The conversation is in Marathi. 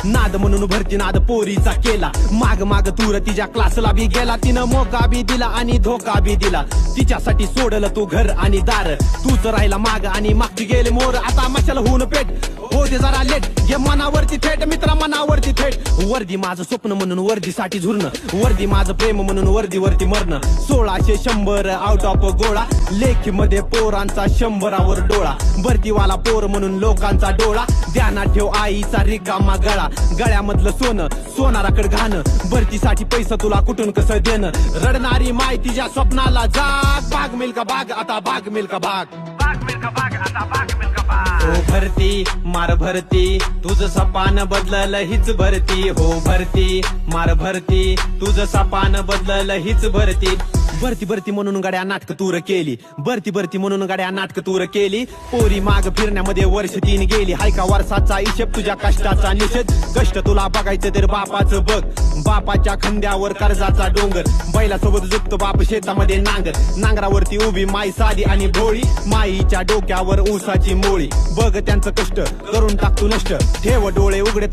नाद म्हणून भरती नाद पोरीचा केला, माग माग तूर तिच्या क्लासला बी गेला, तिनं मोका बी दिला आणि धोका बी दिला, तिच्यासाठी सोडलं तू घर आणि दार, तूच राहिला माग आणि मागची गेले मोर, आता मशाला होऊन पेट होते जरा लेट, घे मनावरती थेट मित्रा मनावरती थेट, वर्दी माझं स्वप्न म्हणून वर्दीसाठी झुरणं, वर्दी माझं प्रेम म्हणून वर्दीवरती मरणं, 1600 आउट ऑफ गोळा, लेखी मध्ये पोरांचा 100वर डोळा, भरतीवाला पोर म्हणून लोकांचा डोळा, ध्यानात ठेव आईचा रिकामा गळा, गळ्यामधलं सोनं सोनाराकडे घाणं, भरतीसाठी पैसा तुला कुठून कसं देणं, रडणारी माय तिच्या स्वप्नाला जाग, बाग मिल्का बाग आता बाग मिल्का बाग, बाग मिल्का बाग आता बाग मिल्का बाग. हो भरती मार भरती तुझं सपान बदललं हीच भरती, हो भरती मार भरती तुझं सपान बदललं हीच भरती, भरती भरती म्हणून गाड्या नाटक तूर केली, भरती भरती म्हणून गाड्या नाटक तूर केली, पोरी माग फिरण्यामध्ये वर्ष 3 गेली, हाय का वर्षाचा हिशेब तुझ्या कष्टाचा निषेध, कष्ट तुला बघायचं तर बापाचं बघ, बापाच्या खांद्यावर कर्जाचा डोंगर, बैलासोबत झुकतो बाप शेतामध्ये नांगर, नांगरावरती उभी माई साधी आणि भोळी, माईच्या डोक्यावर ऊसाची मोळी, बघ त्यांचं कष्ट करून टाक तू नष्ट, ठेव डोळे उघडे